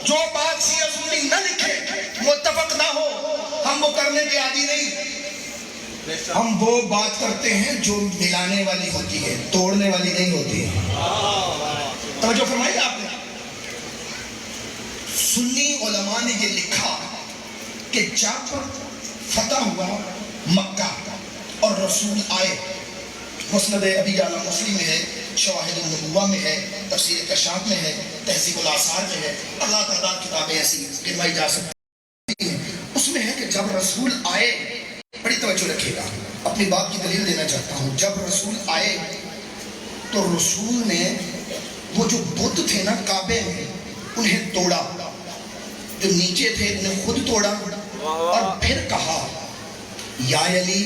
جو بات شیعہ سنی نہ لکھے، متفق نہ ہو، ہم وہ کرنے کے عادی نہیں. ہم وہ بات کرتے ہیں جو ملانے والی ہوتی ہے، توڑنے والی نہیں ہوتی ہے. توجہ فرمائی آپ نے. سنی علماء نے یہ لکھا کہ جب فتح ہوا مکہ اور رسول آئے، مسند ابی یعلا مسلم میں ہے، شواہد النبوہ میں ہے، تفسیر کشاف میں ہے، تہذیب الاثار میں ہے، اللہ تعالیٰ کتابیں ایسی گنوائی جا سکتی ہیں. اس میں ہے کہ جب رسول آئے، بڑی توجہ رکھیے گا، اپنی بات کی دلیل دینا چاہتا ہوں. جب رسول آئے تو رسول نے وہ جو بت تھے نا کعبے میں، انہیں توڑا، جو نیچے تھے انہیں خود توڑا، اور پھر کہا یا علی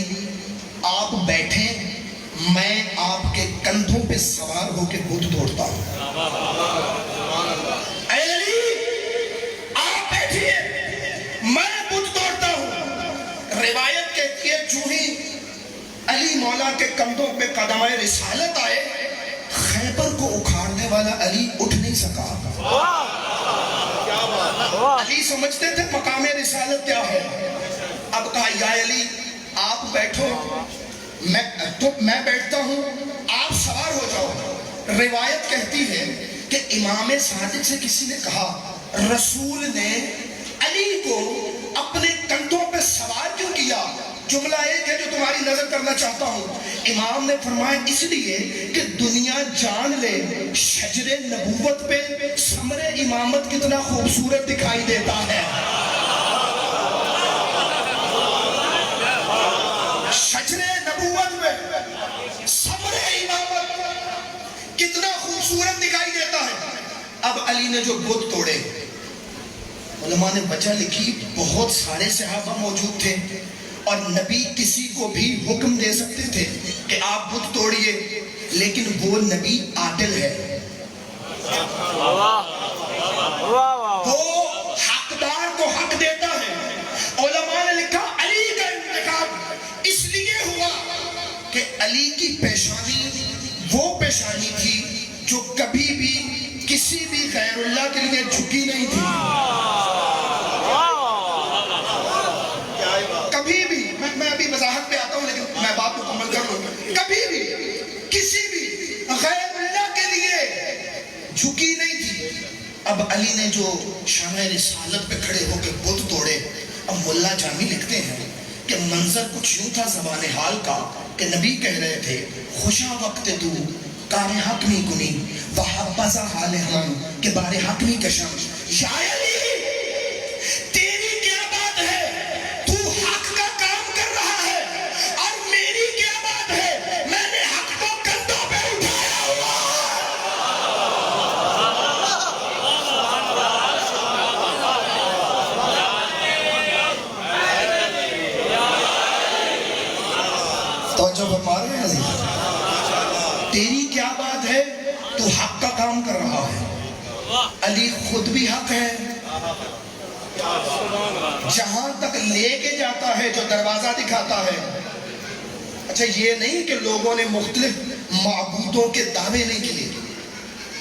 آپ بیٹھیں، میں آپ کے کندھوں پہ سوار ہو کے بت توڑتا ہوں. اے علی آپ بیٹھیے، میں بت توڑتا ہوں. روایت کہتی ہے جو ہی علی مولا کے کندھوں پہ قدمِ رسالت آئے، خیبر کو اکھاڑنے والا علی اٹھ نہیں سکا. علی سمجھتے تھے مقام رسالت کیا ہے. اب کہا یا علی آپ بیٹھو، میں بیٹھتا ہوں، آپ سوار ہو جاؤ. روایت کہتی ہے کہ امام صادق سے کسی نے کہا رسول نے علی کو اپنے کندھوں پہ سوار کیوں کیا؟ جملہ ایک ہے جو تمہاری نظر کرنا چاہتا ہوں. امام نے فرمایا اس لیے کہ دنیا جان لے شجر نبوت پہ ثمر امامت کتنا خوبصورت دکھائی دیتا ہے. شجر نبوت پہ ثمر امامت کتنا خوبصورت دکھائی دیتا ہے. اب علی نے جو بت توڑے، علماء نے وجہ لکھی، بہت سارے صحابہ موجود تھے اور نبی کسی کو بھی حکم دے سکتے تھے کہ آپ بت توڑیے، لیکن وہ نبی عادل ہے، وہ حقدار کو حق دیتا ہے. علماء نے لکھا علی کا انتخاب اس لیے ہوا کہ علی کی پیشانی وہ پیشانی تھی جو کبھی بھی کسی بھی غیر اللہ کے لیے جھکی نہیں تھی. کبھی بھی، میں ابھی وضاحت پہ آتا ہوں لیکن میں بات مکمل کر لوں. کبھی بھی کسی بھی غیر اللہ کے لیے جھکی نہیں تھی. اب علی نے جو شمع رسالت پہ کھڑے ہو کے بت توڑے. اب ملا جامی لکھتے ہیں کہ منظر کچھ یوں تھا زبان حال کا کہ نبی کہہ رہے تھے خوشا وقت تو کار حق نہیں کنی وحبذا حال ہم کہ بار حق نہیں کشم. یا علی تیری کیا بات ہے، تو حق کا کام کر رہا ہے، اور میری کیا بات ہے، میں نے حق کو کندھوں پہ اٹھایا ہوا. توجہ فرما رہے ہیں عزیز، تیری کیا بات ہے، تو حق کا کام کر رہا ہے. علی خود بھی حق ہے، جہاں تک لے کے جاتا ہے، جو دروازہ دکھاتا ہے. اچھا یہ نہیں کہ لوگوں نے مختلف معبودوں کے دعوے نہیں کیے.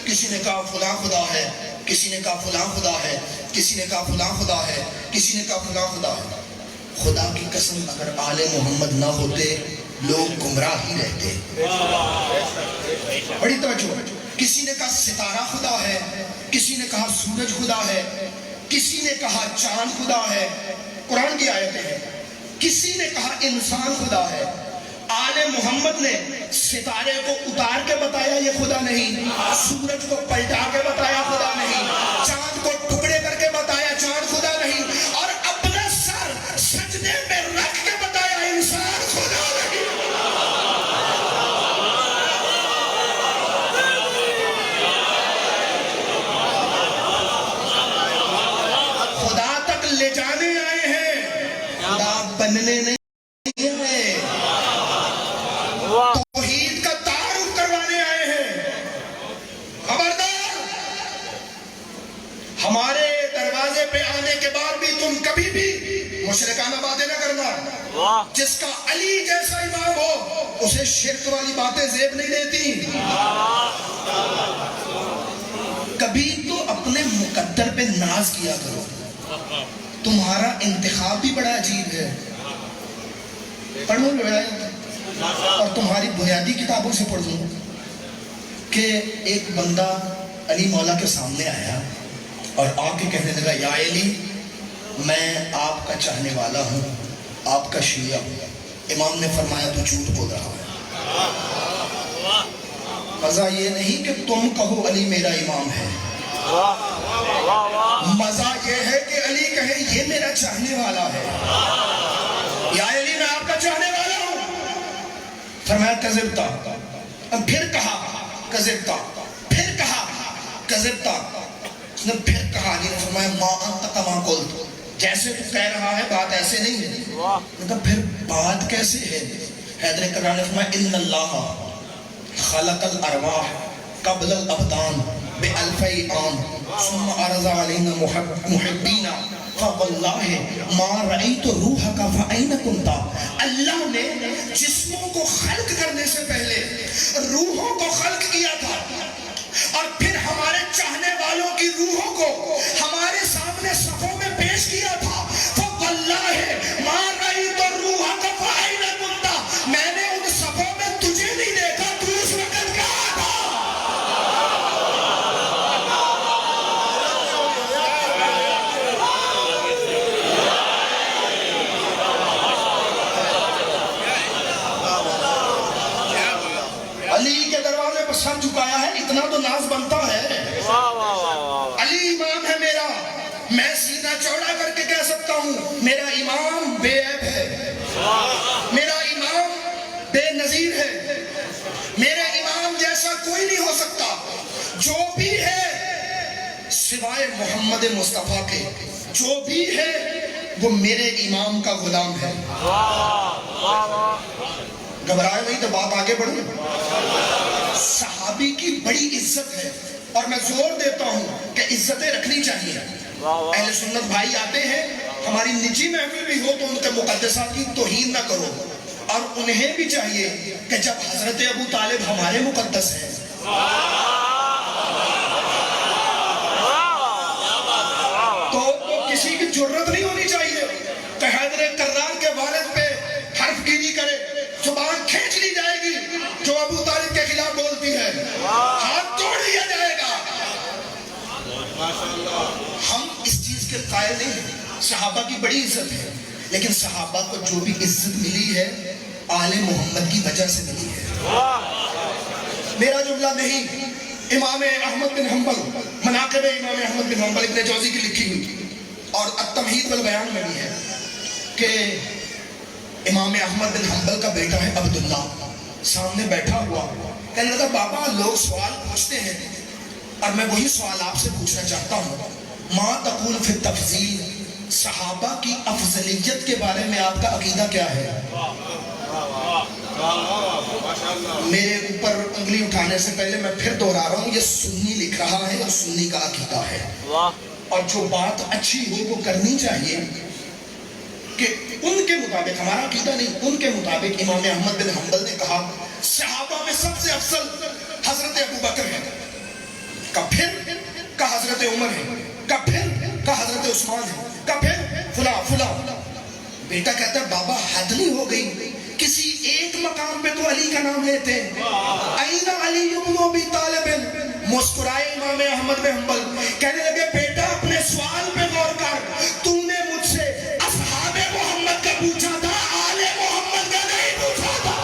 کسی نے کہا فلاں خدا ہے، کسی نے کہا فلاں خدا ہے، کسی نے کہا فلاں خدا ہے، کسی نے کہا فلاں خدا ہے. خدا کی قسم اگر آل محمد نہ ہوتے لوگ گمراہ ہی رہتے. بڑی توجہ. کسی نے کہا ستارہ خدا ہے، کسی نے کہا سورج خدا ہے، کسی نے کہا چاند خدا ہے، قرآن کی آیتیں ہیں. کسی نے کہا انسان خدا ہے. آل محمد نے ستارے کو اتار کے بتایا یہ خدا نہیں، سورج کو پلٹا کے بتایا خدا نہیں، چاند کو ٹکڑے کر کے بتایا چاند خدا نہیں، اور اپنا سر سجدے میں رکھ کے بتایا انسان خدا نہیں. خدا تک لے جانے آئے ہیں، خدا بننے نہیں آئے. توحید کا تعارف کروانے آئے ہیں. خبردار، ہمارے دروازے پہ آنے کے بعد بھی تم کبھی بھی مشرکانہ باتیں نہ کرنا. جس کا علی جیسا امام ہو اسے شرک والی باتیں زیب نہیں دیتی. کبھی تو اپنے مقدر پہ ناز ناز کیا کرو. تمہارا انتخاب بھی بڑا عجیب ہے. پڑھوں اور تمہاری بنیادی کتابوں سے پڑھ دوں کہ ایک بندہ علی مولا کے سامنے آیا اور آ کے کہنے لگا یا علی میں آپ کا چاہنے والا ہوں, آپ کا شیعہ ہوں. امام نے فرمایا تو جھوٹ بول رہا ہے. مزہ یہ نہیں کہ تم کہو علی میرا امام ہے, مزہ یہ ہے کہ علی کہے یہ میرا چاہنے والا ہے. یا علی میں آپ کا چاہنے والا ہوں. فرمایا کذبتا. پھر کہا کذبتا, پھر کہا کذبتا. اس نے پھر کہا, علی نے فرمایا ما انت کما قلت, جیسے تو کہہ رہا ہے بات ایسے نہیں ہے. مطلب پھر بات کیسے ہے؟ حیدر کرار نے فرمایا ان اللہ خلق الارواح قبل الابدان بألفی عام ثم عرض علینا محبینا فواللہ ما رأیت روحک فأین کنتا. اللہ نے جسموں کو خلق کرنے سے پہلے روحوں کو خلق کیا تھا اور پھر ہمارے چاہنے والوں کی روحوں کو ہمارے سامنے صفوں میں پیش کیا تھا. فواللہ ما رأیت روحک فأین کنتا, میں نے ان صفوں میں تجھے نہیں دیکھا, تو اس وقت کہاں تھا؟ علی کے دروازے پر سر جھکایا ہے, اتنا تو ناز بنتا ہے. علی امام ہے میرا, میں سینہ چوڑا کر کے کہہ سکتا ہوں میرا امام بے عیب ہے, میرا امام بے نظیر ہے, میرے امام جیسا کوئی نہیں ہو سکتا. جو بھی ہے سوائے محمد مصطفیٰ کے, جو بھی ہے وہ میرے امام کا غلام ہے. گھبرائے نہیں تو بات آگے بڑھے. صحابی کی بڑی عزت ہے اور میں زور دیتا ہوں کہ عزتیں رکھنی چاہیے. اہل سنت بھائی آتے ہیں, ہماری نجی محفل بھی ہو تو ان کے مقدسات کی توہین نہ کرو, اور انہیں بھی چاہیے کہ جب حضرت ابو طالب ہمارے مقدس ہیں تو کسی کی جرت نہیں ہونی چاہیے کہ حیدر کرار کے والد پہ حرف گیری کرے, زبان کھینچ لی جائے گی جو ابو طالب کے خلاف بولتی ہے, ہاتھ توڑ لیا جائے گا. ہم اس چیز کے قائل نہیں ہیں. صحابہ کی بڑی عزت ہے, لیکن صحابہ کو جو بھی عزت ملی ہے آل محمد کی وجہ سے ملی ہے. میرا جملہ نہیں, امام احمد بن حنبل, مناقب امام احمد بن حنبل ابن جوزی کی لکھی ہوئی اور التمہید والبیان میں بھی ہے کہ امام احمد بن حنبل کا بیٹا ہے عبداللہ سامنے بیٹھا ہوا, کہنے لگا بابا لوگ سوال پوچھتے ہیں اور میں وہی سوال آپ سے پوچھنا چاہتا ہوں, ما تقول فی التفضیل, صحابہ کی افضلیت کے بارے میں آپ کا عقیدہ کیا ہے؟ میرے اوپر انگلی اٹھانے سے پہلے میں پھر دوہرا رہا ہوں, یہ سنی لکھ رہا ہے اور سنی کا عقیدہ ہے, اور جو بات اچھی ہو وہ کرنی چاہیے کہ ان کے مطابق, ہمارا عقیدہ نہیں, ان کے مطابق امام احمد بن حنبل نے کہا صحابہ میں سب سے افضل حضرت ابو بکر ہے, کا پھر کا حضرت عمر ہے, کا پھر کا حضرت عثمان ہے, کا پھر فلاں فلاں. بیٹا کہتا ہے بابا حد نہیں ہو گئی, کسی ایک مقام پہ تو علی کا نام لیتے ہیں. اینا علی ابن ابی طالب. مسکرائے امام احمد بن حنبل, کہنے لگے بیٹا اپنے سوال پہ غور کر, تم نے مجھ سے اصحاب محمد کا پوچھا تھا, آل محمد کا نہیں پوچھا تھا.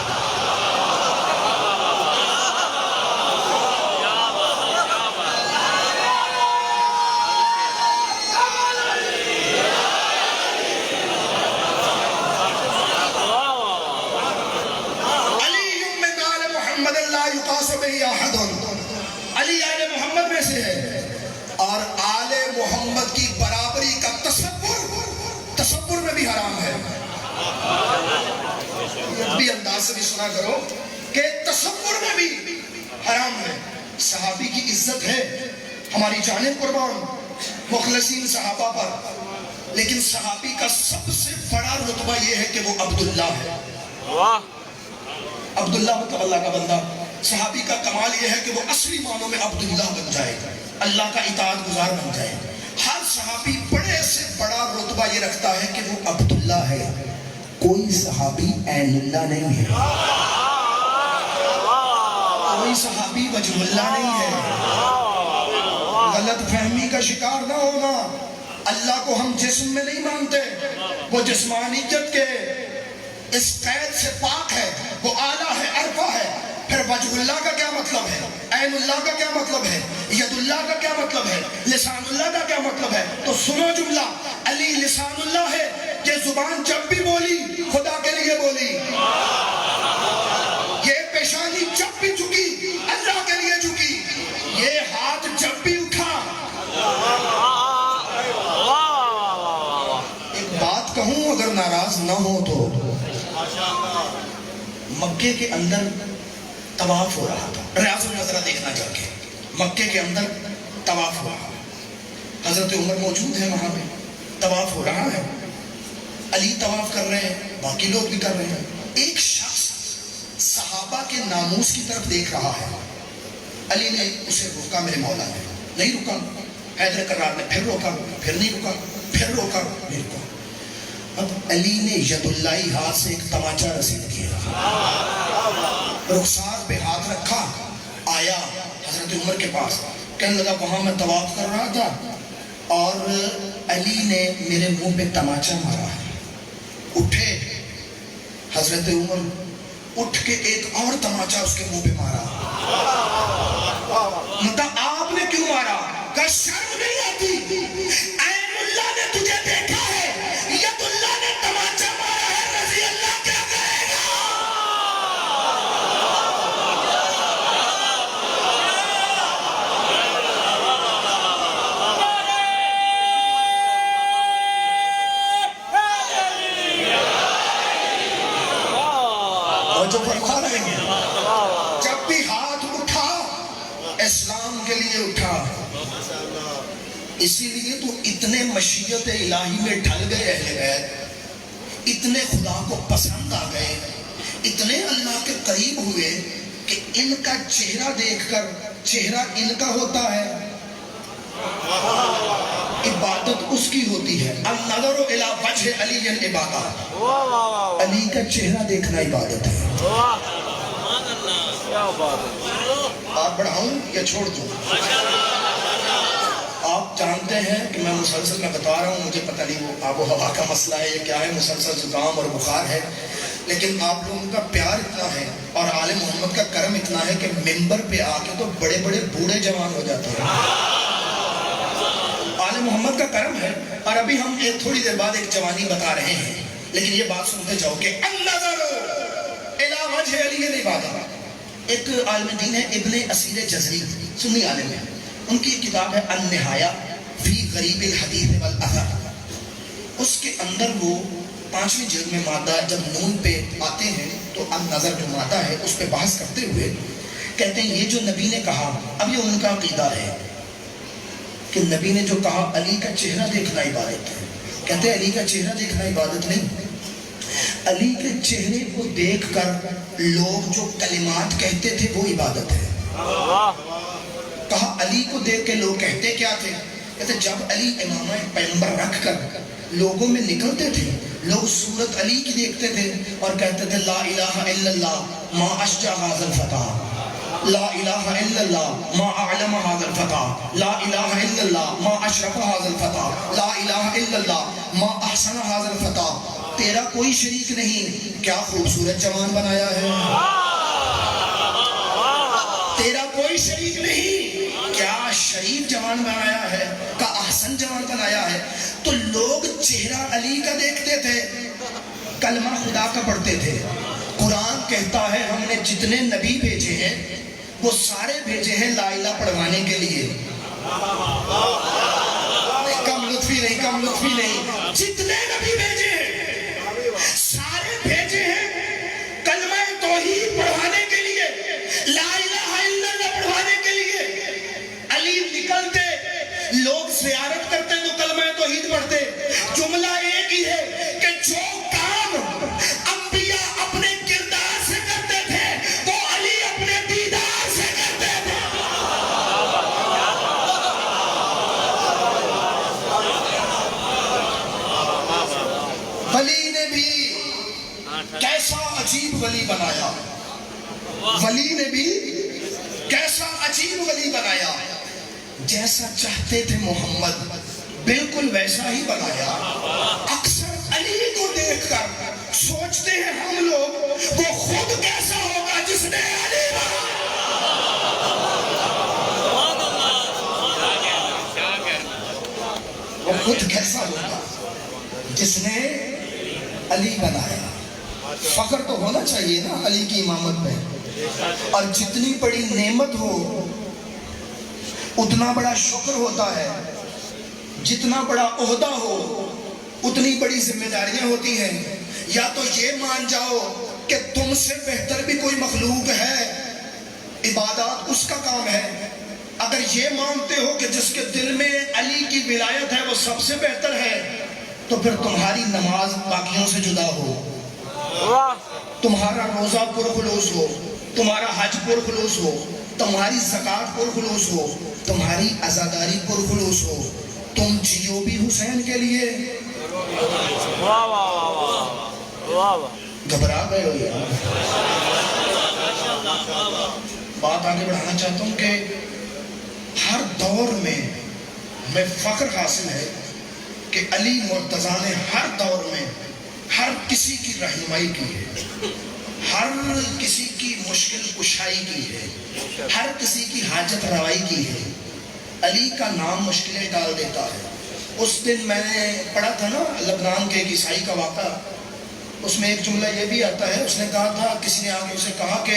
علی آل محمد میں سے ہے, اور آل محمد کی برابری کا تصور میں بھی حرام ہے. بھی انداز سے بھی سنا کرو کہ تصور میں بھی حرام ہے. صحابی کی عزت ہے, ہماری جانیں قربان مخلصین صحابہ پر, لیکن صحابی کا سب سے بڑا رتبہ یہ ہے کہ وہ عبداللہ ہے. عبداللہ مطلب اللہ کا بندہ. صحابی کا کمال یہ ہے کہ وہ اصلی معنوں میں عبداللہ بن جائے, اللہ کا اطاعت گزار بن جائے. ہر صحابی بڑے سے بڑا رتبہ یہ رکھتا ہے کہ وہ عبداللہ ہے، کوئی صحابی عین اللہ نہیں ہے، کوئی صحابی وجہ اللہ نہیں ہے۔ غلط فہمی کا شکار نہ ہونا، اللہ کو ہم جسم میں نہیں مانتے، وہ جسمانیت کے اس قید سے پاک ہے، وہ اعلیٰ ہے، عرفہ ہے۔ پھر وجہ اللہ کا کیا مطلب ہے، عین اللہ کا کیا مطلب ہے، ید اللہ کا کیا مطلب ہے، لسان اللہ کا کیا مطلب ہے؟ تو سنو جملہ، علی لسان اللہ ہے، یہ زبان جب بھی بولی خدا کے لیے بولی، یہ پیشانی جب بھی جھکی اللہ کے لیے جھکی، یہ ہاتھ جب بھی اٹھا۔ ایک بات کہوں اگر ناراض نہ ہو تو، مکے کے اندر طواف ہو رہا تھا، ریاض النظرہ دیکھنا جا کے، مکے کے اندر طواف ہو رہا، حضرت عمر موجود ہیں وہاں پہ، طواف ہو رہا ہے، علی طواف کر رہے ہیں، باقی لوگ بھی کر رہے ہیں۔ ایک شخص صحابہ کے ناموس کی طرف دیکھ رہا ہے، علی نے اسے روکا، میرے مولا نے نہیں رکا، حیدر کرار نے پھر روکا، پھر نہیں رکا، پھر روکا، نہیں رکا۔ اب علی نے ید اللہ ہاتھ سے ایک تماچا رسید کیا، رخسار پہ ہاتھ رکھا، آیا حضرت عمر کے پاس، کہنے لگا وہاں میں طواف کر رہا تھا اور علی نے میرے منہ پہ تماچا مارا ہے۔ اٹھے حضرت عمر، اٹھ کے ایک اور تماچا اس کے منہ پہ مارا۔ مطلب آپ نے کیوں مارا؟ کہ شرم نہیں آتی؟ عین اللہ نے تجھے دیکھا ہے، ید اللہ نے تماچا مارا ہے، رضی اللہ کیا کہے گا؟ اور جو فرما رہے ہیں، جب بھی ہاتھ اٹھا اسلام کے لیے اٹھا، اسی لیے تو اتنے مشیت الہی میں ڈھل گئے اہل بیت، اتنے خدا کو پسند آ گئے، اتنے اللہ کے قریب ہوئے کہ ان کا چہرہ دیکھ کر، چہرہ ان کا ہوتا ہے، عبادت اس کی ہوتی ہے۔ النظر الی وجہ علی عبادت، علی کا چہرہ دیکھنا عبادت ہے۔ آپ بڑھاؤں یا چھوڑ دوں؟ آپ جانتے ہیں کہ میں مسلسل میں بتا رہا ہوں، مجھے پتہ نہیں وہ آب و ہوا کا مسئلہ ہے یا کیا ہے، مسلسل زکام اور بخار ہے، لیکن آپ لوگوں کا پیار اتنا ہے اور آل محمد کا کرم اتنا ہے کہ منبر پہ آ کے تو بڑے بڑے بوڑھے جوان ہو جاتے ہیں۔ آل محمد کا کرم ہے، اور ابھی ہم ایک تھوڑی دیر بعد ایک جوانی بتا رہے ہیں، لیکن یہ بات سنتے جاؤ کہ النظر الی وجہ علی العبادہ۔ ایک عالم دین ہے ابن اسیر جزری، سنی عالم ہے، ان کی کتاب ہے النہایہ فی غریب الحدیث والاثر، اس کے اندر وہ 5ویں جلد میں مادہ جب نون پہ آتے ہیں تو النظر جو مادہ ہے اس پہ بحث کرتے ہوئے کہتے ہیں یہ جو نبی نے کہا، اب یہ ان کا عقیدہ ہے کہ نبی نے جو کہا علی کا چہرہ دیکھنا عبادت ہے، کہتے ہیں علی کا چہرہ دیکھنا عبادت نہیں، علی کے چہرے کو دیکھ کر لوگ جو کلمات کہتے تھے وہ عبادت ہے۔ کہا علی کو دیکھ کے لوگ کہتے کیا تھے؟ کہتے جب علی امامہ پیغمبر رکھ کر لوگوں میں نکلتے تھے، لوگ صورت علی کی دیکھتے تھے اور کہتے تھے لا الہ الا اللہ ما اشجع ھذا الفتى، لا الہ الا اللہ ما اعلم ھذا الفتى، لا الہ الا اللہ ما اشرف ھذا الفتى، لا الہ الا اللہ ما احسن ھذا الفتى۔ تیرا کوئی شریک نہیں، کیا خوبصورت جوان بنایا ہے، تیرا کوئی شریک نہیں، کیا شریف جوان بنایا ہے، کا احسن جوان بنایا ہے۔ تو لوگ چہرہ علی کا دیکھتے تھے، کلمہ خدا کا پڑھتے تھے۔ قرآن کہتا ہے ہم نے جتنے نبی بھیجے ہیں وہ سارے بھیجے ہیں لا الہ پڑھوانے کے لیے۔ کم لطفی نہیں، کم لطفی نہیں، جتنے نبی بھیجے ہیں سارے بھیجے ہیں کلمہ توحید پڑھوانے کے لیے، لا الہ الا اللہ پڑھوانے کے لیے۔ علی نکلتے، لوگ زیارت کرتے تو کلمہ توحید پڑھتے، جملہ ایک ہی ہے کہ جو کام انبیاء اپنے کردار سے کرتے تھے وہ علی اپنے دیدار سے کرتے تھے۔ ولی نے بھی کیسا عجیب ولی بنایا، ولی نے بھی کیسا عجیب ولی بنایا، جیسا چاہتے تھے محمد بالکل ویسا ہی بنایا۔ اکثر علی کو دیکھ کر سوچتے ہیں ہم لوگ وہ خود کیسا ہوگا جس نے علی بنا، وہ خود کیسا ہوگا جس نے علی بنایا۔ فخر تو ہونا چاہیے نا علی کی امامت میں، اور جتنی بڑی نعمت ہو اتنا بڑا شکر ہوتا ہے، جتنا بڑا عہدہ ہو اتنی بڑی ذمہ داریاں ہوتی ہیں۔ یا تو یہ مان جاؤ کہ تم سے بہتر بھی کوئی مخلوق ہے، عبادات اس کا کام ہے۔ اگر یہ مانتے ہو کہ جس کے دل میں علی کی ولایت ہے وہ سب سے بہتر ہے، تو پھر تمہاری نماز باقیوں سے جدا ہو، تمہارا روزہ پرخلوص ہو، تمہارا حج پرخلوص ہو، تمہاری زکوٰۃ پرخلوص ہو، تمہاری عزاداری پرخلوص ہو، تم جیو بھی حسین کے لیے۔ گھبرا گئے ہو یار؟ بات آگے بڑھانا چاہتا ہوں کہ ہر دور میں فخر حاصل ہے کہ علی مرتضیٰ نے ہر دور میں ہر کسی کی رہنمائی کی ہے، ہر کسی کی مشکل کشائی کی ہے، ہر کسی کی حاجت روائی کی ہے۔ علی کا نام مشکلیں ڈال دیتا ہے۔ اس دن میں نے پڑھا تھا نا لبنان کے ایک عیسائی کا واقعہ، اس میں ایک جملہ یہ بھی آتا ہے، اس نے کہا تھا، کسی نے آگے اسے کہا کہ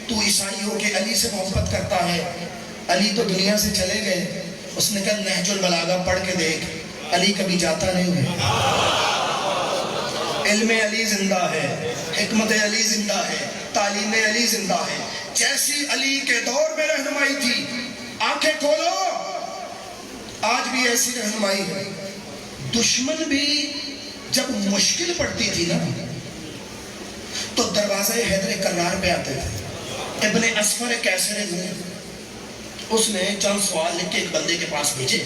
تو عیسائی ہو کہ علی سے محبت کرتا ہے، علی تو دنیا سے چلے گئے۔ اس نے کہا نہج البلاغہ پڑھ کے دیکھ، علی کبھی جاتا نہیں ہے، علم علی زندہ ہے، حکمت علی زندہ ہے، تعلیم علی زندہ ہے۔ جیسی علی کے دور میں رہنمائی تھی، آنکھیں کھولو آج بھی ایسی رہنمائی ہے۔ دشمن بھی جب مشکل پڑتی تھی نا تو دروازہ حیدر کرار پہ آتے تھے۔ ابن اسفر کیسر اس نے چند سوال لکھ کے ایک بندے کے پاس بھیجے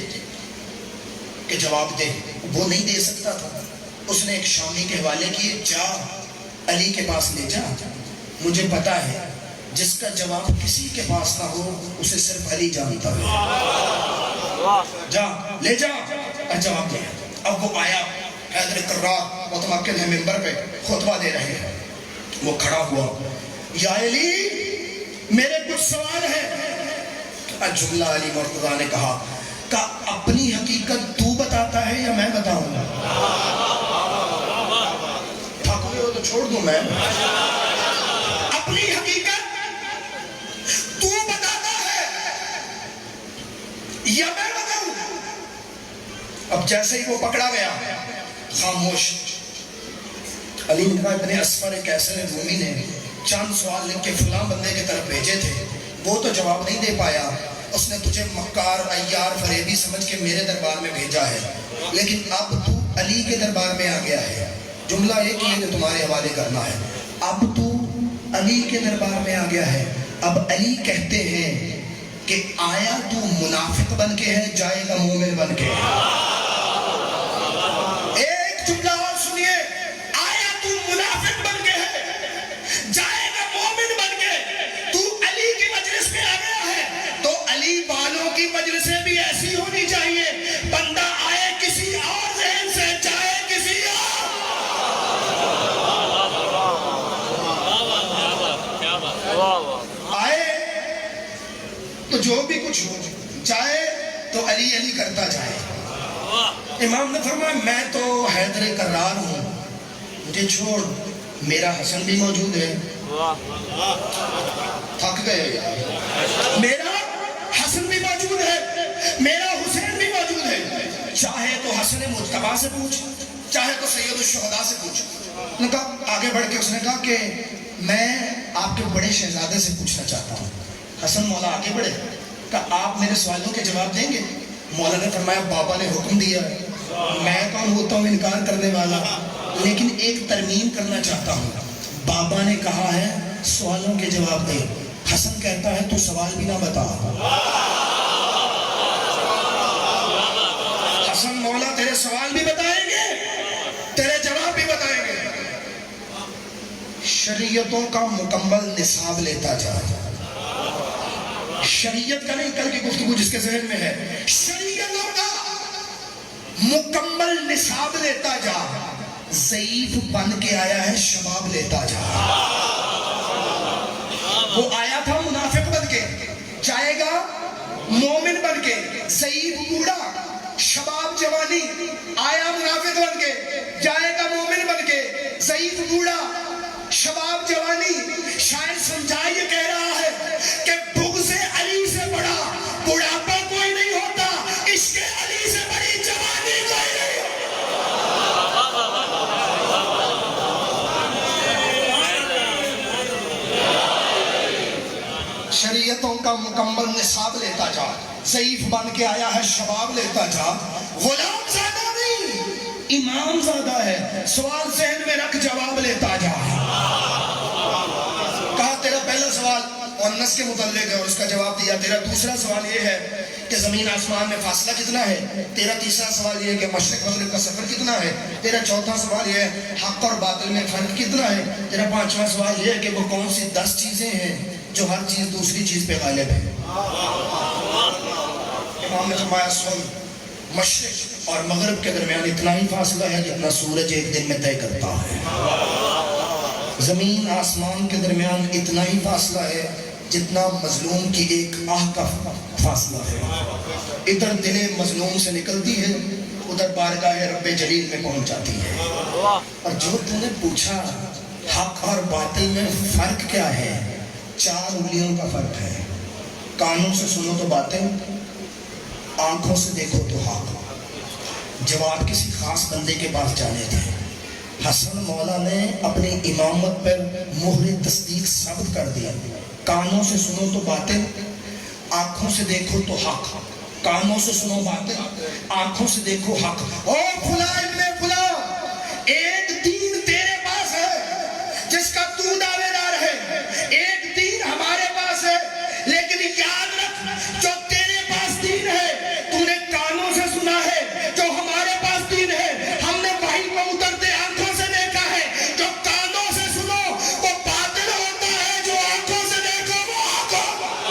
کہ جواب دے، وہ نہیں دے سکتا تھا۔ اس نے ایک شامی کے حوالے کیے، جا علی کے پاس لے جا، مجھے پتا ہے جس کا جواب کسی کے پاس نہ ہو اسے صرف علی جانتا ہے، جا لے جا اور جواب دے۔ اب وہ آیا، حیدر کرار متمکن ہے، ممبر پہ خطبہ دے رہے ہیں۔ وہ کھڑا ہوا، یا علی میرے کچھ سوال ہیں۔ جملہ علی مرتضیٰ نے کہا کہ اپنی حقیقت تو بتاتا ہے یا میں بتاؤں؟ تھک گئے ہو تو چھوڑ دوں میں؟ اپنی حقیقت تو بتاتا ہے یا میں بتاؤں؟ اب جیسے ہی وہ پکڑا گیا خاموش۔ علی نے کہا ابن اسفر کیسر رومی نے چند سوال لکھ کے فلاں بندے کی طرف بھیجے تھے، وہ تو جواب نہیں دے پایا، اس نے تجھے مکار عیار فریبی سمجھ کے میرے دربار میں بھیجا ہے، لیکن اب تو علی کے دربار میں آ گیا ہے۔ جملہ ایک ہی ہے جو تمہارے حوالے کرنا ہے، اب تو علی کے دربار میں آ گیا ہے۔ اب علی کہتے ہیں کہ آیا تو منافق بن کے ہے، جائے گا مومن بن کے۔ ایک جملہ اور سنیے، آیا تو منافق بن کے ہے، جائے گا مومن بن کے۔ تو علی کی مجلس میں آ گیا ہے تو علی والوں کی مجلسیں بھی ایسی ہونی چاہیے، بندہ آئے کسی اور ذہن سے، جائے کسی اور۔ آئے تو جو بھی کچھ ہو، جائے تو علی علی کرتا جائے۔ امام نے فرمایا میں تو حیدر کرار ہوں، مجھے چھوڑ، میرا حسن بھی موجود ہے۔ تھک گئے یار؟ میرا حسن بھی موجود ہے، میرا حسین بھی موجود ہے، چاہے تو حسن مجتبیٰ سے پوچھ، چاہے تو سید الشہداء سے پوچھ۔ نے کہا آگے بڑھ کے اس نے کہا کہ میں آپ کے بڑے شہزادے سے پوچھنا چاہتا ہوں۔ حسن مولا آگے بڑھے، کہا آپ میرے سوالوں کے جواب دیں گے؟ مولا نے فرمایا بابا نے حکم دیا، میں کون ہوتا ہوں انکار کرنے والا، لیکن ایک ترمیم کرنا چاہتا ہوں۔ بابا نے کہا ہے سوالوں کے جواب دے، حسن کہتا ہے تو سوال بھی نہ بتا۔ حسن مولا تیرے سوال بھی بتائیں گے، تیرے جواب بھی بتائیں گے۔ شریعتوں کا مکمل نصاب لیتا جا. شریعت کا نہیں، کل کی گفتگو جس کے ذہن میں ہے، شریعتوں کا مکمل نصاب لیتا جا. ضعیف بن کے آیا ہے، شباب لیتا جا. وہ آیا تھا منافق بن کے، جائے گا مومن بن کے. ضعیف بوڑھا، شباب جوانی، آیا منافق بن کے، جائے گا مومن بن کے. ضعیف بوڑھا، شباب جوانی. شاید سمجھا یہ کہہ رہا ہے کہ بغض علی سے بڑا بڑھاپا کوئی نہیں ہوتا، عشق علی سے بڑی جوانی کوئی نہیں ہوتا. شریعتوں کا مکمل نصاب لیتا جا. ضعیف بن کے آیا ہے، شباب لیتا جا. غلام زادہ نہیں، امام زادہ ہے. سوال ذہن میں رکھ، جواب لیتا جا. کہا تیرا پہلا سوال اونس کے متعلق ہے اور اس کا جواب دیا. تیرا دوسرا سوال یہ ہے کہ زمین آسمان میں فاصلہ کتنا ہے. تیرا تیسرا سوال یہ ہے کہ مشرق مغرب کا سفر کتنا ہے. تیرا چوتھا سوال یہ ہے حق اور باطل میں فرق کتنا ہے. تیرا پانچواں سوال یہ ہے کہ وہ کون سی 10 چیزیں ہیں جو ہر چیز دوسری چیز پہ غالب ہے. امام نے فرمایا سن، مشرق اور مغرب کے درمیان اتنا ہی فاصلہ ہے جتنا سورج ایک دن میں طے کرتا ہے. زمین آسمان کے درمیان اتنا ہی فاصلہ ہے جتنا مظلوم کی ایک آہ کا فاصلہ ہے. ادھر دل مظلوم سے نکلتی ہے، ادھر بارگاہ رب جلیل میں پہنچ جاتی ہے. اور جو تم نے پوچھا حق اور باطل میں فرق کیا ہے، 4 انگلیوں کا فرق ہے. کانوں سے سنو تو باطل، آنکھوں سے دیکھو تو حق. جواب کسی خاص بندے کے پاس جانے تھے. حسن مولا نے اپنی امامت پر مہر تصدیق ثابت کر دیا. کانوں سے سنو تو باطل، آنکھوں سے دیکھو تو حق. کانوں سے سنو باطل، آنکھوں سے دیکھو حق. او فلاں ابن فلاں، ایک دین تیرے پاس ہے جس کا تو دعوے دار ہے، ایک دین ہمارے پاس ہے. لیکن یاد رکھ، جو تیرے پاس دین ہے تو نے کانوں سے سنا ہے، جو ہمارے پاس دین ہے ہم نے وحی کو اترتے آنکھوں سے دیکھا ہے. جو کانوں سے سنو وہ باطل ہوتا ہے، جو آنکھوں سے دیکھو وہ حق ہوتا ہے.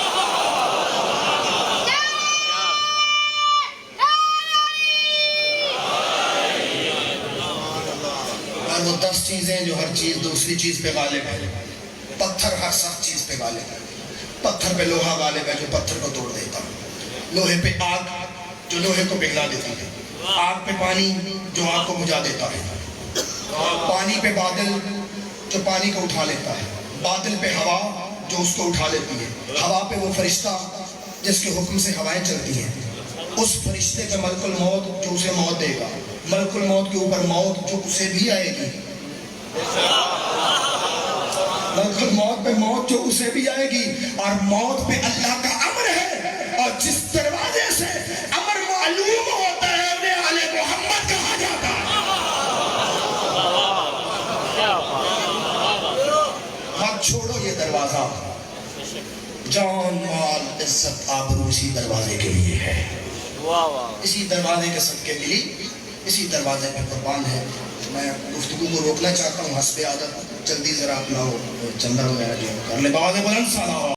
اور وہ 10 چیزیں جو ہر چیز دوسری چیز پہ غالب ہے. پتھر ہر سخت چیز پہ غالب ہے. پتھر پہ لوہا غالب ہے جو پتھر کو توڑ دیتا. لوہے پہ آگ جو لوہے کو پگھلا دیتی ہے. آگ پہ پانی جو آگ کو بجھا دیتا ہے. پانی پہ بادل جو پانی کو اٹھا لیتا ہے. بادل پہ ہوا جو اس کو اٹھا لیتی ہے. ہوا پہ وہ فرشتہ جس کے حکم سے ہوائیں چلتی ہیں. اس فرشتے پہ ملک الموت جو اسے موت دے گا. ملک الموت کے اوپر موت جو اسے بھی آئے گی. ملک الموت پہ موت جو اسے بھی آئے گی. اور موت پہ اللہ کا امر ہے، اور جس دروازے سے امر معلوم ہوتا ہے انہیں آل محمد کہا جاتا ہے. مت چھوڑو یہ دروازہ. جان مال عزت آبرو اسی دروازے کے لیے ہے. اسی دروازے کے صدقے ملی، اسی دروازے پہ قربان ہے. میں گفتگو کو روکنا چاہتا ہوں حسب عادت. جلدی ذرا اپنا چندہ وغیرہ جو کر لیں. بابا بلند سالہ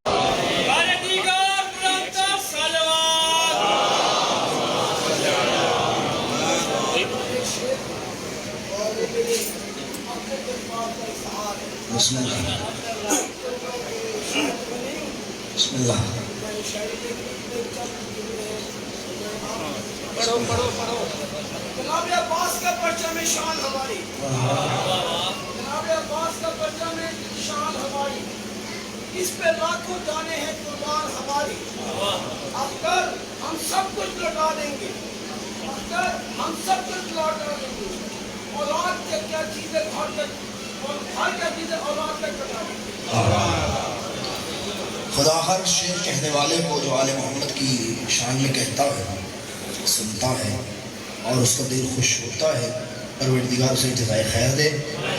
بسم اللہ بسم اللہ. پڑھو پڑھو پڑھو. جناب عباس کا پرچم شان ہماری، جناب عباس کا پرچم شان ہماری، اس پہ لاکھوں جانے ہیں قربان ہماری. اگر ہم سب کچھ لوٹا دیں گے، اگر ہم سب کچھ لوٹا دیں گے، اولاد کے کیا چیزیں گھر تک اور گھر کیا چیزیں اولاد تک لوٹا دیں گے. خدا ہر شعر کہنے والے کو جو آل محمد کی شان میں کہتا ہے سنتا ہے اور اس کا دل خوش ہوتا ہے. پروردگار اسے جزائے خیر دے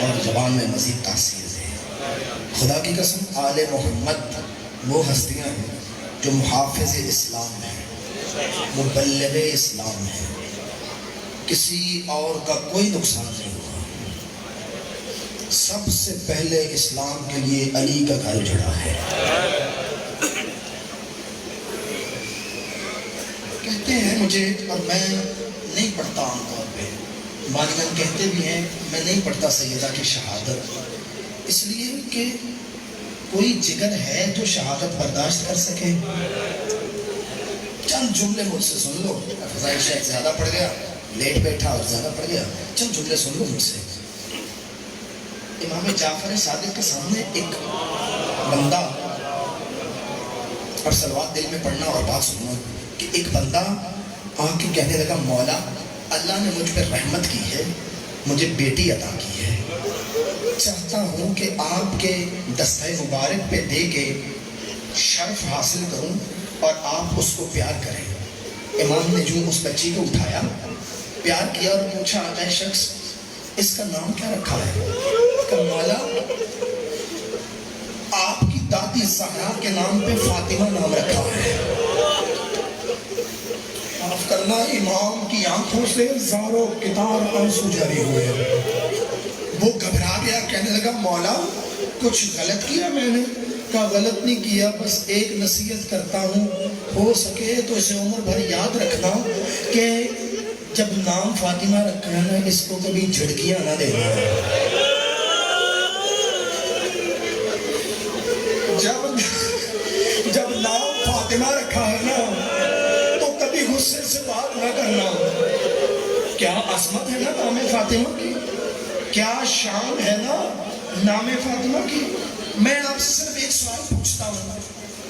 اور زبان میں مزید تاثیر دے. خدا کی قسم آل محمد وہ ہستیاں ہیں جو محافظ اسلام ہیں، مبلغ اسلام ہیں. کسی اور کا کوئی نقصان نہیں ہوا. سب سے پہلے اسلام کے لیے علی کا گھر جڑا ہے. کہتے ہیں مجھے، اور میں نہیں پڑھتا عام طور پہ، والدین کہتے بھی ہیں میں نہیں پڑھتا سیدہ کی شہادت، اس لیے کہ کوئی جگر ہے جو شہادت برداشت کر سکے. چند جملے مجھ سے سن لو. فضائل شیخ زیادہ پڑھ گیا، لیٹ بیٹھا اور زیادہ پڑھ گیا. چند جملے سن لو مجھ سے. امام جعفر صادق کے سامنے ایک بندہ، اور صلوات دل میں پڑھنا اور بات سننا، کہ ایک بندہ آ کے کہنے لگا مولا اللہ نے مجھ پر رحمت کی ہے، مجھے بیٹی عطا کی ہے، چاہتا ہوں کہ آپ کے دستہ مبارک پہ دے کے شرف حاصل کروں اور آپ اس کو پیار کریں. امام نے جو اس بچی کو اٹھایا، پیار کیا اور پوچھا اے شخص اس کا نام کیا رکھا ہے؟ کہ مولا آپ کی دادی زہرا کے نام پہ فاطمہ نام رکھا ہے. معاف کرنا، امام کی آنکھوں سے زاروں کتار آنسو جاری ہوئے. وہ گھبرا گیا، کہنے لگا مولا کچھ غلط کیا میں نے؟ کہا غلط نہیں کیا، بس ایک نصیحت کرتا ہوں، ہو سکے تو اسے عمر بھر یاد رکھنا کہ جب نام فاطمہ رکھا ہے نا، اس کو کبھی جھڑکیاں نہ دینا. جب نام فاطمہ رکھا ہے نا تو کبھی غصے سے بات نہ کرنا. کیا عظمت ہے نا نام فاطمہ کی، کیا شان ہے نا نام فاطمہ کی. میں آپ سے صرف ایک سوال پوچھتا ہوں،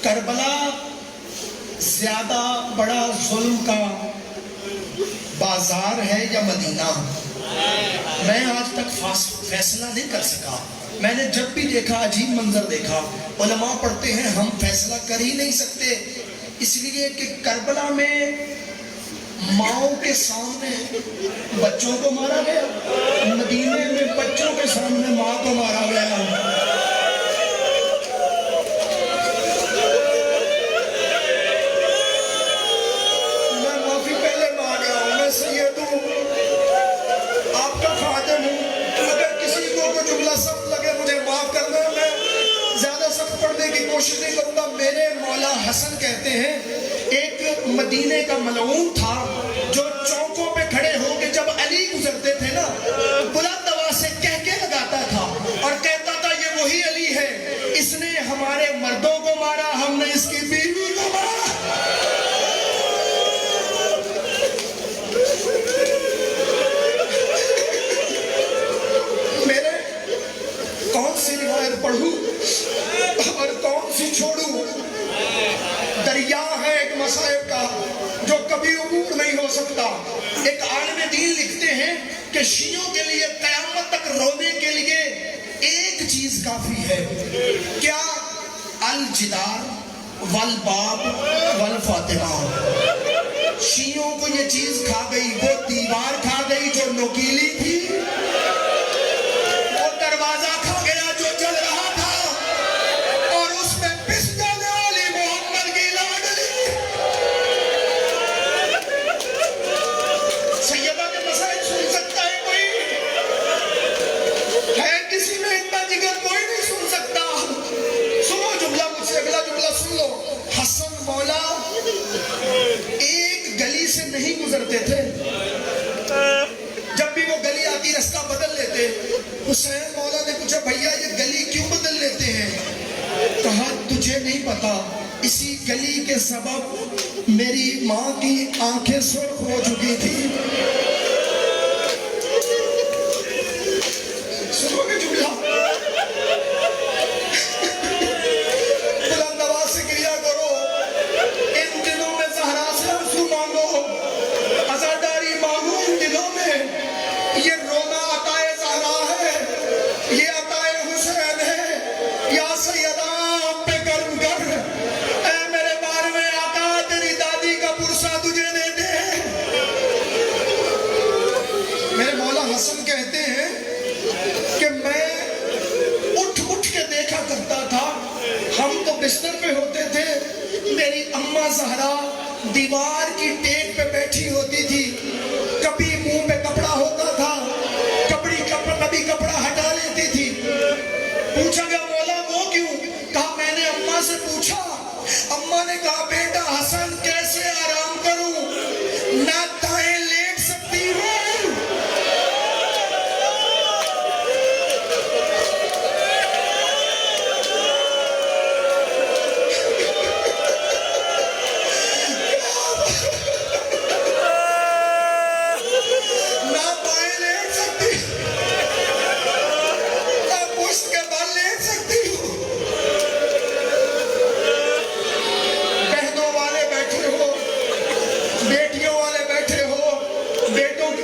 کربلا زیادہ بڑا ظلم کا بازار ہے یا مدینہ؟ میں آج تک فیصلہ نہیں کر سکا. میں نے جب بھی دیکھا عجیب منظر دیکھا. علماء پڑھتے ہیں ہم فیصلہ کر ہی نہیں سکتے، اس لیے کہ کربلا میں ماؤں کے سامنے بچوں کو مارا گیا، مدینے میں بچوں کے سامنے ماں کو مارا گیا. میں معافی پہلے مانگ رہا ہوں، میں سید ہوں، آپ کا خادم ہوں. اگر کسی کو کوئی جملہ سخت لگے مجھے معاف کرنا، میں زیادہ سخت پڑھنے کی کوشش نہیں کروں گا. میرے مولا حسن کہتے ہیں ایک مدینے کا ملعون تھا جو چوکوں پہ کھڑے ہو کے جب علی گزرتے تھے نا بلند آواز سے کہہ کے لگاتا تھا اور کہتا تھا یہ وہی علی ہے، اس نے ہمارے مردوں کو مارا، ہم نے اس کی بیوی کو مارا. میرے کون سی روایت پڑھوں اور کون سی چھوڑوں؟ دریا ہے ایک مصائب کا جو کبھی عبور نہیں ہو سکتا. ایک عالم دین لکھتے ہیں کہ شیعوں کے لیے قیامت تک رونے کے لیے ایک چیز کافی ہے. کیا؟ الجدار والباب والفاطمہ. شیعوں کو یہ چیز کھا گئی، وہ دیوار کھا گئی جو نوکیلی تھی، وہ دروازہ کھا گیا جو جل رہا تھا، اور اس میں پس جانے والی محمد کی لاڈلی. سیدہ کے مسائل سن سکتا ہے کوئی؟ ہے کسی میں اتنا جگر؟ کوئی نہیں سن سکتا. سنو جملہ مجھ سے، اگلا جملہ سن لو. حسن مولا ایک گلی سے نہیں گزرتے تھے، جب بھی وہ گلی آتی رستہ بدل لیتے. حسین مولا نے پوچھا بھیا یہ گلی کیوں بدل لیتے ہیں؟ کہا تجھے نہیں پتا، اسی گلی کے سبب میری ماں کی آنکھیں سرخ ہو چکی تھی. سنو گے جملہ؟ بلند آواز سے گریا کرو. ان دنوں میں زہرا سے آنسو مانگو، عزاداری مانگو. ان دنوں میں یہ رونا عطائے زہرا ہے، یہ عطائے حسین ہے. یا سیدہ ہم پہ کرم کر، اے میرے بارے میں آقا تیری دادی کا پرسہ تجھے دے دے. میرے مولا حسن کہتے ہیں کہ میں اٹھ اٹھ کے دیکھا کرتا تھا. ہم تو بستر پہ ہوتے تھے، میری اماں زہرا دیوار کی ٹیک پہ بیٹھی ہوتی تھی، کبھی منہ پہ کپڑا ہوتا تھا، کبھی کپڑا ہٹا لیتی تھی.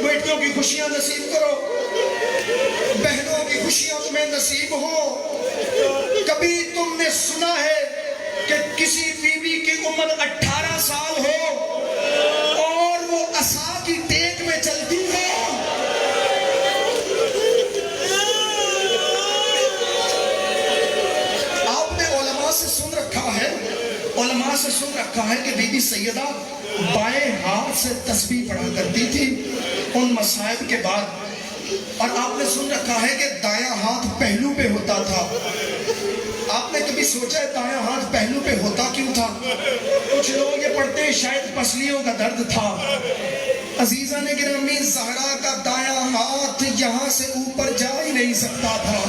بیٹیوں کی خوشیاں نصیب کرو، بہنوں کی خوشیاں تمہیں نصیب ہو۔ کبھی تم نے سنا ہے کہ کسی بیوی کی عمر 18 سال ہو اور وہ عصا کی ٹیک میں چلتی ہو؟ آپ نے علماء سے سن رکھا ہے کہ بی بی سیدہ بائیں ہاتھ سے تسبیح پڑھا کرتی تھی ان مصائب کے بعد، اور آپ نے سن رکھا ہے کہ دایاں ہاتھ پہلو پہ ہوتا تھا۔ آپ نے کبھی سوچا ہے دایاں ہاتھ پہلو پہ ہوتا کیوں تھا؟ کچھ لوگ یہ پڑھتے ہیں شاید پسلیوں کا درد تھا۔ عزیزان گرامی، زہرا کا دایاں ہاتھ یہاں سے اوپر جا ہی نہیں سکتا تھا۔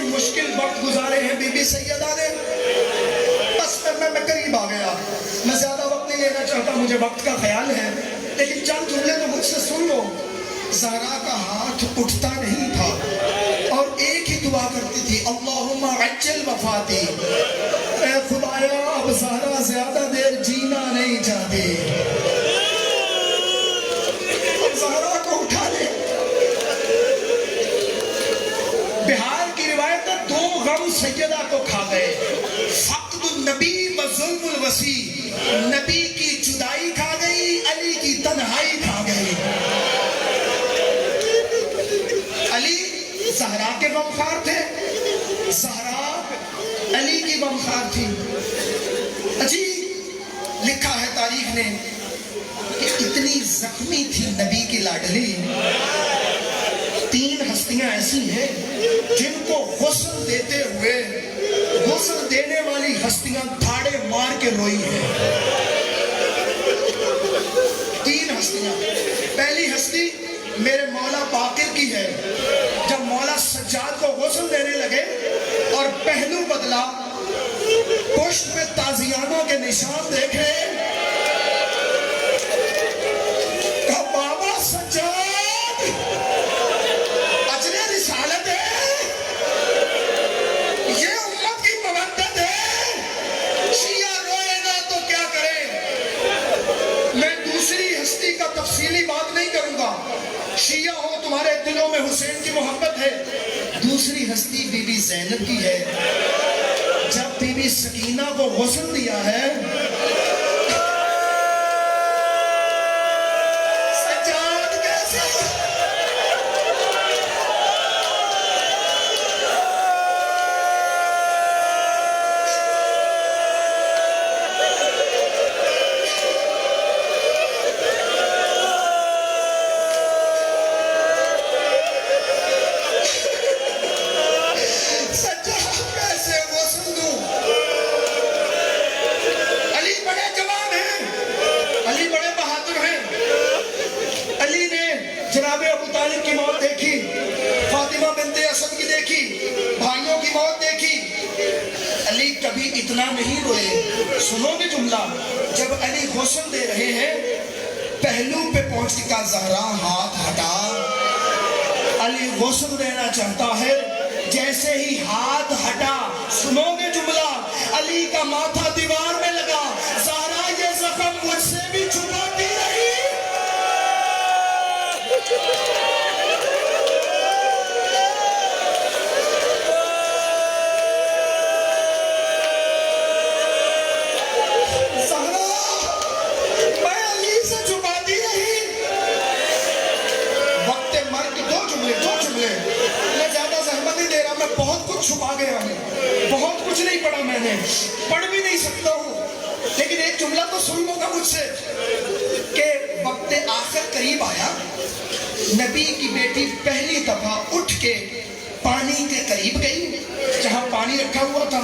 مشکل وقت گزارے ہیں بی بی سیدہ نے۔ بس میں قریب آ گیا، میں زیادہ وقت نہیں لینا چاہتا، مجھے وقت کا خیال ہے، لیکن چند جملے تو مجھ سے سن لو۔ زہرا کا ہاتھ اٹھتا نہیں تھا اور ایک ہی دعا کرتی تھی، اللہم عجل وفاتی، اے خدایا اب زہرا زیادہ دیر جینا نہیں چاہتی، اب زہرا کو اٹھا لے۔ بہار کی روایت ہے، دو غم سیدہ کو کھا گئے، فقد النبی و ظلم الوصی، نبی کی جدائی کھا گئی، علی کی تنہائی کھا گئی۔ علی زہرا کے غمخوار تھے، زہرا علی کی غمخوار تھی۔ عجیب لکھا ہے تاریخ نے کہ اتنی زخمی تھی نبی کی لاڈلی، 3 ہستیاں ایسی ہیں جن کو غسل دیتے ہوئے غسل دینے والی ہستیاں دھاڑے مار کے روئی ہیں۔ 3 ہستیاں۔ پہلی ہستی میرے مولا باقر کی ہے، جب مولا سجاد کو غسل دینے لگے اور پہلو بدلا، پشت پہ تازیانوں کے نشان دیکھے، کہا بابا سجاد تفصیلی بات نہیں کروں گا، شیعہ ہو تمہارے دلوں میں حسین کی محبت ہے۔ دوسری ہستی بی بی زینب کی ہے، جب بی بی سکینہ کو غسل دیا ہے، سجاد کیسے کی موت دیکھی، فاطمہ بنت اسد کی دیکھی، بھائیوں کی موت دیکھی، علی کبھی اتنا نہیں روئے۔ سنو گے جملہ، جب علی غسل دے رہے ہیں، پہلو پہ پہنچ کا زہرا ہاتھ ہٹا، علی غسل دینا چاہتا ہے، جیسے ہی ہاتھ ہٹا، سنو گے جملہ، علی کا ماتھا دیوار میں لگا، زہرا یہ زخم مجھ سے بھی چھپاتی رہی۔ بہت کچھ چھپا گیا ہوں، بہت کچھ نہیں پڑھا میں نے، پڑھ بھی نہیں سکتا ہوں، لیکن ایک جملہ تو سن لو گا مجھ سے کہ وقت آخر قریب آیا، نبی کی بیٹی پہلی دفعہ اٹھ کے پانی کے قریب گئی جہاں پانی رکھا ہوا تھا۔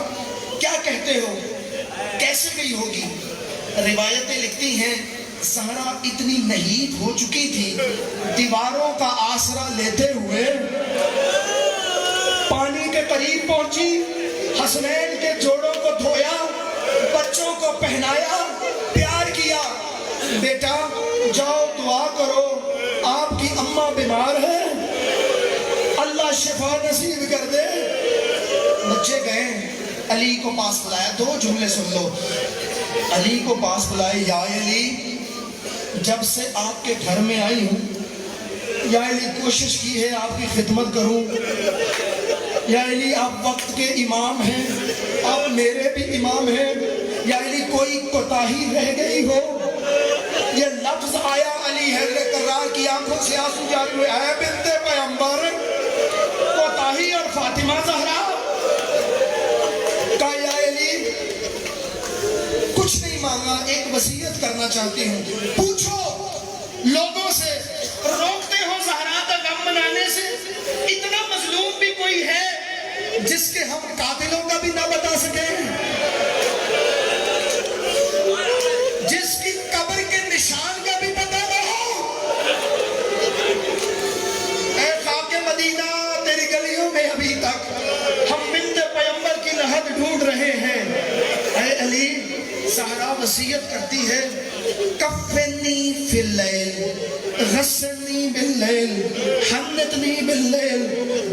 کیا کہتے ہو کیسے گئی ہوگی؟ روایتیں لکھتی ہیں زہرا اتنی نحیف ہو چکی تھی، دیواروں کا آسرا لیتے ہوئے پانی کے قریب پہنچی، حسنین کے جوڑوں کو دھویا، بچوں کو پہنایا، پیار کیا۔ بیٹا جاؤ دعا کرو، آپ کی اماں بیمار ہے، اللہ شفا نصیب کر دے۔ بچے گئے، علی کو پاس بلایا۔ دو جملے سن لو، علی کو پاس بلائے، یا علی جب سے آپ کے گھر میں آئی ہوں، یا علی کوشش کی ہے آپ کی خدمت کروں، یا علی آپ وقت کے امام ہیں، آپ میرے بھی امام ہیں، یا علی کوئی کوتاہی رہ گئی ہو۔ یہ لفظ آیا، علی حیدر کرار کی آنکھوں سے آنسو جاری ہوئے، اے بنت پیغمبر، کوتاہی اور فاطمہ زہرا کا یا علی کچھ نہیں مانگا، ایک وصیت کرنا چاہتی ہوں، پوچھو لوگوں سے، روکتے ہو زہرا کا غم منانے سے؟ اتنا مظلوم بھی کوئی ہے جس کے ہم قاتلوں کا بھی نہ بتا سکیں، جس کی قبر کے نشان کا بھی پتہ نہ ہو؟ اے خاک مدینہ، تیری گلیوں میں ابھی تک ہم بنت پیغمبر کی لحد ڈھونڈ رہے ہیں۔ اے علی، زہرا وصیت کرتی ہے، کفنی فی اللیل، غسلنی باللیل، حنتنی باللیل،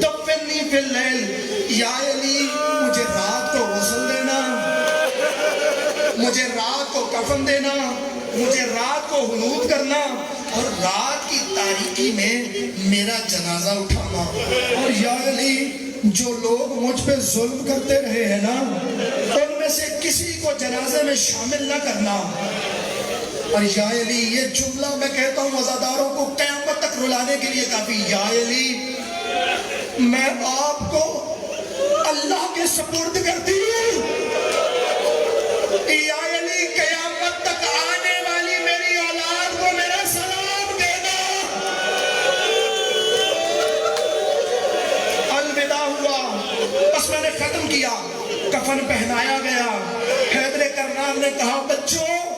دفنی فی اللیل۔ یا علی مجھے رات کو غسل دینا، مجھے رات کو کفن دینا، مجھے رات کو حنوط کرنا، اور رات کی تاریکی میں میرا جنازہ اٹھانا۔ اور یا علی جو لوگ مجھ پہ ظلم کرتے رہے ہیں نا، ان میں سے کسی کو جنازے میں شامل نہ کرنا۔ اور یا علی یہ جملہ میں کہتا ہوں عزاداروں کو قیامت تک رلانے کے لیے کافی، یا علی میں آپ کو اللہ کے سپرد کرتی ہوں، یا علی قیامت تک آنے والی میری اولاد کو میرا سلام دینا۔ الوداع ہوا، بس میں نے ختم کیا، کفن پہنایا گیا۔ حیدر کرار نے کہا، بچوں